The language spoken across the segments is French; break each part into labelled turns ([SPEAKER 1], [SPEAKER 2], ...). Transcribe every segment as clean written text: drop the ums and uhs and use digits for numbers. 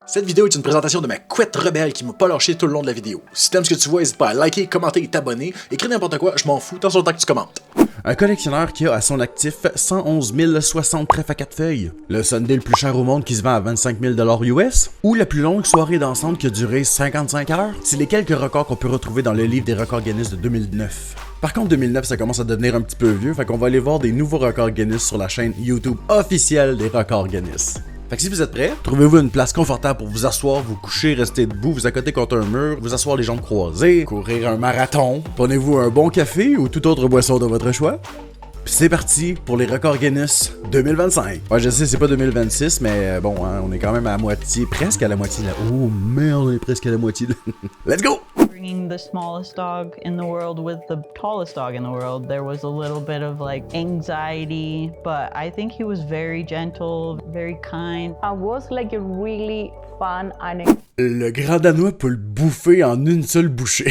[SPEAKER 1] Cette vidéo est une présentation de ma couette rebelle qui m'a pas lâché tout le long de la vidéo. Si t'aimes ce que tu vois, n'hésite pas à liker, commenter et t'abonner. Écris n'importe quoi, je m'en fous, tant sur le temps que tu commentes.
[SPEAKER 2] Un collectionneur qui a à son actif 111 060 trèfles à 4 feuilles. Le Sunday le plus cher au monde qui se vend à 25 000 US. Ou la plus longue soirée dansante qui a duré 55 heures. C'est les quelques records qu'on peut retrouver dans le livre des records Guinness de 2009. Par contre, 2009, ça commence à devenir un petit peu vieux, fait qu'on va aller voir des nouveaux records Guinness sur la chaîne YouTube officielle des records Guinness. Fait que si vous êtes prêts, trouvez-vous une place confortable pour vous asseoir, vous coucher, rester debout, vous accoter contre un mur, vous asseoir les jambes croisées, courir un marathon, prenez-vous un bon café ou toute autre boisson de votre choix. Puis c'est parti pour les records Guinness 2025. Ouais, je sais, c'est pas 2026, mais bon, hein, on est quand même à la moitié, presque à la moitié là. Oh merde, on est presque à la moitié là. Let's go!
[SPEAKER 3] Bringing the smallest dog in the world with the tallest dog in the world, there was a little bit of like anxiety, but I think he was very gentle, very kind.
[SPEAKER 4] I was like a really fun anecdote.
[SPEAKER 2] Le grand danois peut le bouffer en une seule bouchée.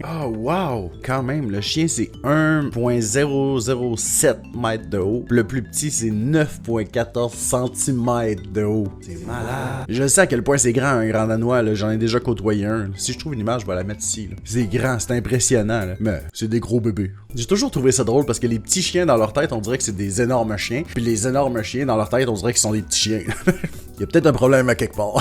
[SPEAKER 2] Oh wow! Quand même, le chien c'est 1.007 mètres de haut. Le plus petit c'est 9.14 cm de haut. C'est malade! Je sais à quel point c'est grand un grand danois, là. J'en ai déjà côtoyé un. Si je trouve une image, je vais la mettre ici. Là. C'est grand, c'est impressionnant, là. Mais c'est des gros bébés. J'ai toujours trouvé ça drôle parce que les petits chiens dans leur tête, on dirait que c'est des énormes chiens. Puis les énormes chiens dans leur tête, on dirait qu'ils sont des petits chiens. Il y a peut-être un problème à quelque part.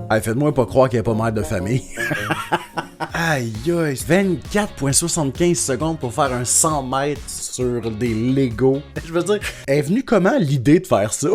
[SPEAKER 2] Hey, faites-moi pas croire qu'il n'y a pas mère de famille. Aïe aïe, 24.75 secondes pour faire un 100 mètres sur des Legos. Je veux dire, elle est venue comment l'idée de faire ça?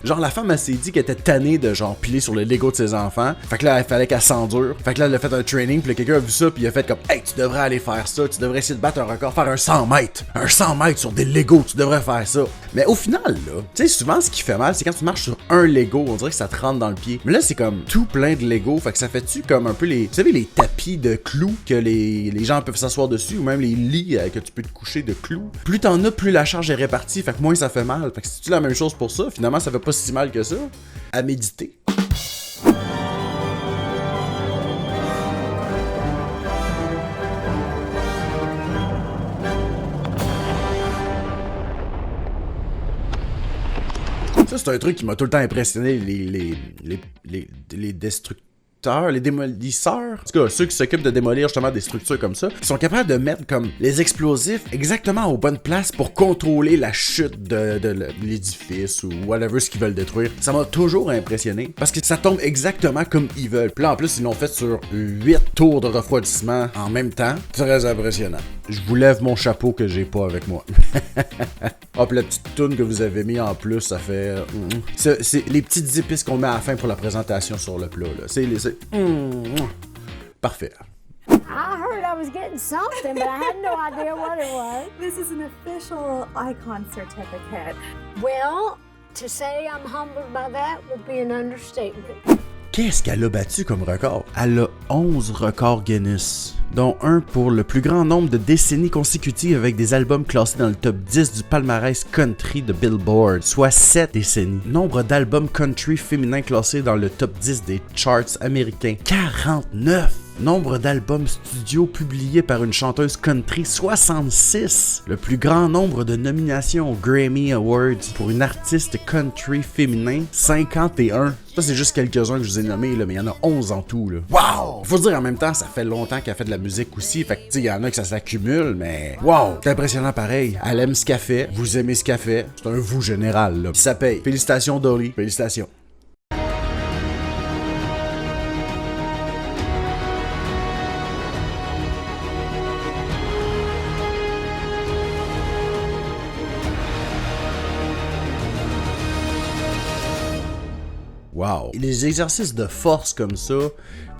[SPEAKER 2] Genre la femme elle s'est dit qu'elle était tannée de genre piler sur le Lego de ses enfants. Fait que là il fallait qu'elle s'endure. Fait que là elle a fait un training, puis quelqu'un a vu ça, puis il a fait comme hey, tu devrais aller faire ça, tu devrais essayer de battre un record, faire un 100 mètres. Un 100 mètres sur des Legos, tu devrais faire ça. Mais au final là, tu sais souvent ce qui fait mal, c'est quand tu marches sur un Lego, on dirait que ça te rentre dans le pied. Mais là c'est comme tout plein de Lego, fait que ça fait-tu comme un peu les, vous savez les tapis de clous que les gens peuvent s'asseoir dessus, ou même les lits que tu peux te coucher de clous. Plus t'en as, plus la charge est répartie, fait que moins ça fait mal. Fait que c'est-tu la même chose pour ça? Finalement ça fait pas si mal que ça. À méditer. Ça, c'est un truc qui m'a tout le temps impressionné, les destructeurs, les démolisseurs, en tout cas ceux qui s'occupent de démolir justement des structures comme ça, qui sont capables de mettre comme les explosifs exactement aux bonnes places pour contrôler la chute de l'édifice ou whatever ce qu'ils veulent détruire. Ça m'a toujours impressionné parce que ça tombe exactement comme ils veulent. Puis là en plus ils l'ont fait sur 8 tours de refroidissement en même temps. Très impressionnant. Je vous lève mon chapeau que j'ai pas avec moi. Hop, la petite toune que vous avez mis en plus, ça fait... C'est les petites épices qu'on met à la fin pour la présentation sur le plat, là. Parfait.
[SPEAKER 4] I heard I was getting something, but I had no idea what it was.
[SPEAKER 5] This is an official icon certificate.
[SPEAKER 4] Well, to say I'm humbled by that would be an understatement.
[SPEAKER 2] Qu'est-ce qu'elle a battu comme record? Elle a 11 records Guinness, dont un pour le plus grand nombre de décennies consécutives avec des albums classés dans le top 10 du palmarès country de Billboard, soit 7 décennies. Nombre d'albums country féminins classés dans le top 10 des charts américains, 49. Nombre d'albums studio publiés par une chanteuse country, 66. Le plus grand nombre de nominations aux Grammy Awards pour une artiste country féminin, 51. Ça, c'est juste quelques-uns que je vous ai nommés, là, mais il y en a 11 en tout. Là. Wow! Faut dire en même temps, ça fait longtemps qu'elle fait de la musique aussi, fait que tu sais, il y en a que ça s'accumule, mais wow! C'est impressionnant pareil. Elle aime ce qu'elle fait, vous aimez ce qu'elle fait, c'est un vous général, là. Puis ça paye. Félicitations, Dolly. Félicitations. Wow! Les exercices de force comme ça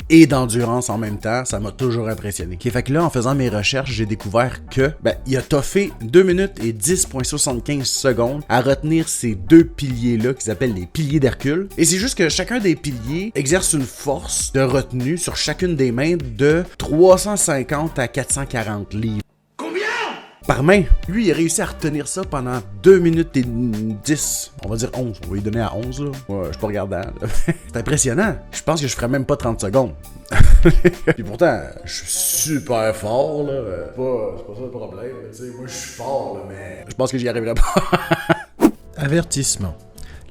[SPEAKER 2] et d'endurance en même temps, ça m'a toujours impressionné. Okay, fait que là, en faisant mes recherches, j'ai découvert que il a toffé 2 minutes et 10.75 secondes à retenir ces deux piliers-là qui s'appellent les piliers d'Hercule. Et c'est juste que chacun des piliers exerce une force de retenue sur chacune des mains de 350 à 440 livres. par main. Lui, il a réussi à retenir ça pendant 2 minutes et 10. On va dire 11. On va lui donner à 11, là. Ouais, je suis pas regardant, là. C'est impressionnant. Je pense que je ferais même pas 30 secondes. Puis pourtant, je suis super fort, là. C'est pas ça le problème. Tu sais, moi, je suis fort, là, mais je pense que j'y arriverai pas.
[SPEAKER 1] Avertissement.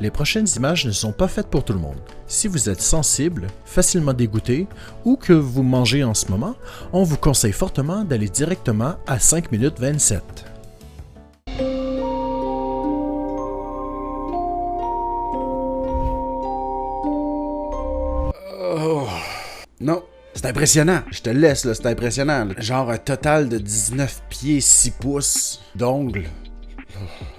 [SPEAKER 1] Les prochaines images ne sont pas faites pour tout le monde. Si vous êtes sensible, facilement dégoûté ou que vous mangez en ce moment, on vous conseille fortement d'aller directement à 5 minutes 27.
[SPEAKER 2] Non. C'est impressionnant. Je te laisse, là, c'est impressionnant. Là. Genre un total de 19 pieds 6 pouces d'ongles.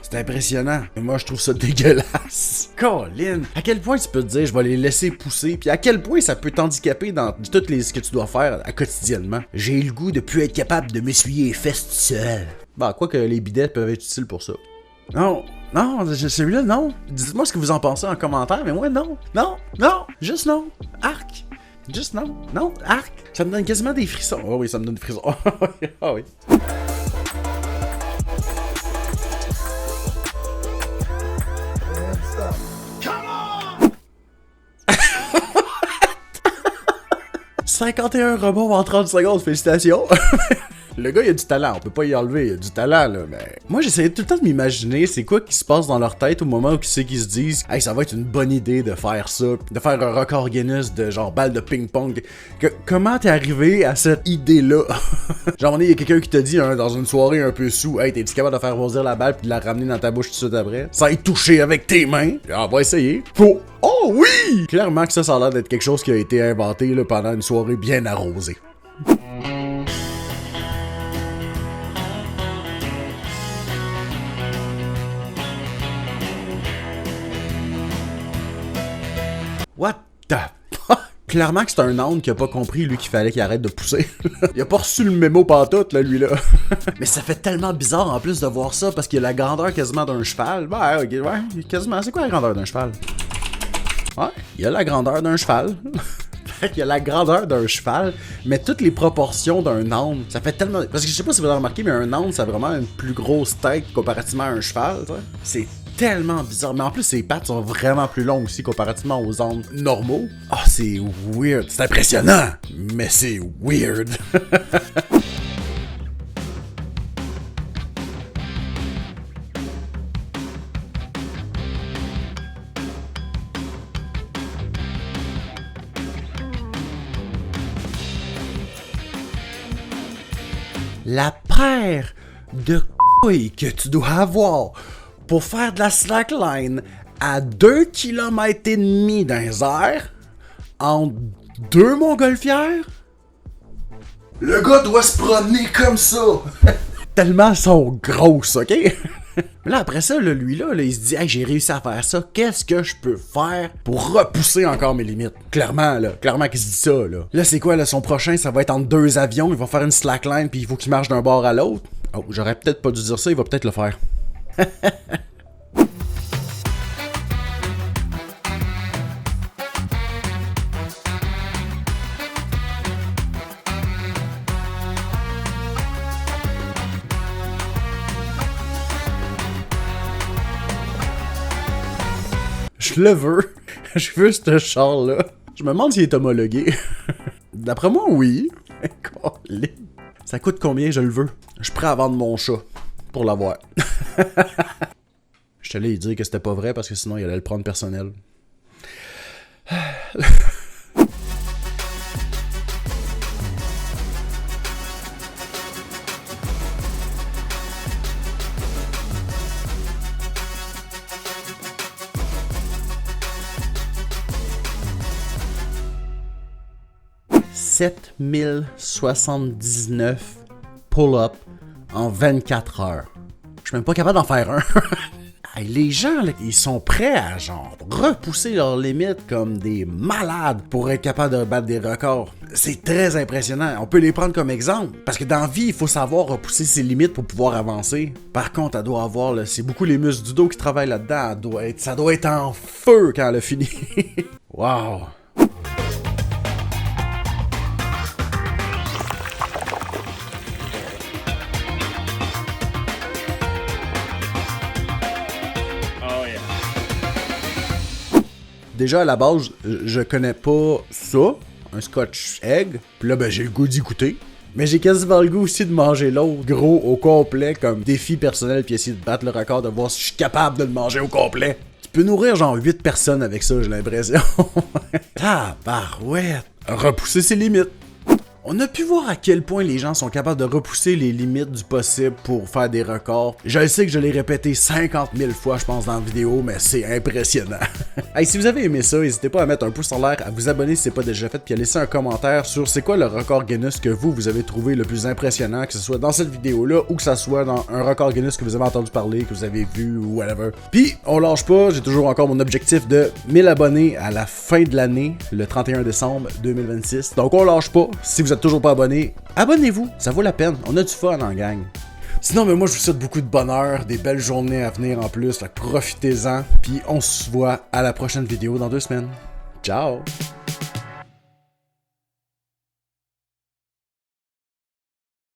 [SPEAKER 2] C'est impressionnant. Mais moi, je trouve ça dégueulasse. Colin, à quel point tu peux te dire je vais les laisser pousser, puis à quel point ça peut t'handicaper dans tout ce que tu dois faire quotidiennement. J'ai le goût de plus être capable de m'essuyer les fesses tout seul. Bah, quoi que les bidets peuvent être utiles pour ça. Non, celui-là, non. Dites-moi ce que vous en pensez en commentaire, mais moi, non, juste non. Arc. Juste non, arc. Ça me donne quasiment des frissons. Oh oui, ça me donne des frissons. Ah oui. Come on! 51 rebonds en 30 secondes, félicitations! Le gars, il a du talent, on peut pas y enlever, il a du talent, là, mais... Moi, j'essayais tout le temps de m'imaginer c'est quoi qui se passe dans leur tête au moment où ils se disent « Hey, ça va être une bonne idée de faire ça, de faire un record Guinness de genre balle de ping-pong. » Comment t'es arrivé à cette idée-là? Genre, il y a quelqu'un qui t'a dit, dans une soirée un peu sous, « Hey, t'es-tu capable de faire bondir la balle puis de la ramener dans ta bouche tout de suite après? Sans y toucher avec tes mains? » On va essayer. Oh oui! Clairement que ça a l'air d'être quelque chose qui a été inventé là, pendant une soirée bien arrosée. What the fuck? Clairement que c'est un âne qui a pas compris, lui, qu'il fallait qu'il arrête de pousser. Il a pas reçu le mémo pantoute, là, lui-là. Mais ça fait tellement bizarre, en plus, de voir ça, parce qu'il a la grandeur quasiment d'un cheval. Ben, ok, ouais, quasiment. C'est quoi la grandeur d'un cheval? Ouais, il a la grandeur d'un cheval. Il a la grandeur d'un cheval, mais toutes les proportions d'un âne, ça fait tellement... Parce que je sais pas si vous avez remarqué, mais un âne, ça a vraiment une plus grosse tête comparativement à un cheval, tu sais. C'est tellement bizarre. Mais en plus, ses pattes sont vraiment plus longues aussi comparativement aux ânes normaux. Oh, c'est weird. C'est impressionnant, mais c'est weird. La paire de couilles que tu dois avoir pour faire de la slackline à 2,5 km dans les airs entre 2 montgolfières? Le gars doit se promener comme ça! Tellement elles sont grosses, ok? Là, après ça, lui, il se dit « Hey, j'ai réussi à faire ça, qu'est-ce que je peux faire pour repousser encore mes limites? » Clairement qu'il se dit ça, là. Là, c'est quoi, là, son prochain, ça va être entre 2 avions, il va faire une slackline, puis il faut qu'il marche d'un bord à l'autre. Oh, j'aurais peut-être pas dû dire ça, il va peut-être le faire. Je le veux. Je veux ce char-là. Je me demande s'il est homologué. D'après moi, oui. Ça coûte combien, je le veux? Je suis prêt à vendre mon chat pour l'avoir. Je te l'ai dit que c'était pas vrai parce que sinon il allait le prendre personnel. 7079 pull-up en 24 heures. Je suis même pas capable d'en faire un. Hey, les gens, là, ils sont prêts à genre repousser leurs limites comme des malades pour être capable de battre des records. C'est très impressionnant. On peut les prendre comme exemple. Parce que dans la vie, il faut savoir repousser ses limites pour pouvoir avancer. Par contre, elle doit avoir, là, c'est beaucoup les muscles du dos qui travaillent là-dedans. Ça doit être en feu quand elle a fini. Wow. Déjà, à la base, je connais pas ça, un Scotch Egg. Puis là, ben, j'ai le goût d'y goûter. Mais j'ai quasiment le goût aussi de manger l'autre, gros, au complet, comme défi personnel, puis essayer de battre le record, de voir si je suis capable de le manger au complet. Tu peux nourrir genre 8 personnes avec ça, j'ai l'impression. Tabarouette! Repousser ses limites. On a pu voir à quel point les gens sont capables de repousser les limites du possible pour faire des records. Je sais que je l'ai répété 50 000 fois, je pense, dans la vidéo, mais c'est impressionnant. Hey, si vous avez aimé ça, n'hésitez pas à mettre un pouce en l'air, à vous abonner si c'est pas déjà fait, puis à laisser un commentaire sur c'est quoi le record Guinness que vous avez trouvé le plus impressionnant, que ce soit dans cette vidéo-là ou que ça soit dans un record Guinness que vous avez entendu parler, que vous avez vu ou whatever. Puis, on lâche pas, j'ai toujours encore mon objectif de 1000 abonnés à la fin de l'année, le 31 décembre 2026. Donc, on lâche pas. Si vous êtes toujours pas abonné, abonnez-vous, ça vaut la peine, on a du fun en gang. Sinon, mais moi je vous souhaite beaucoup de bonheur, des belles journées à venir en plus, fait que profitez-en, puis on se voit à la prochaine vidéo dans 2 semaines. Ciao!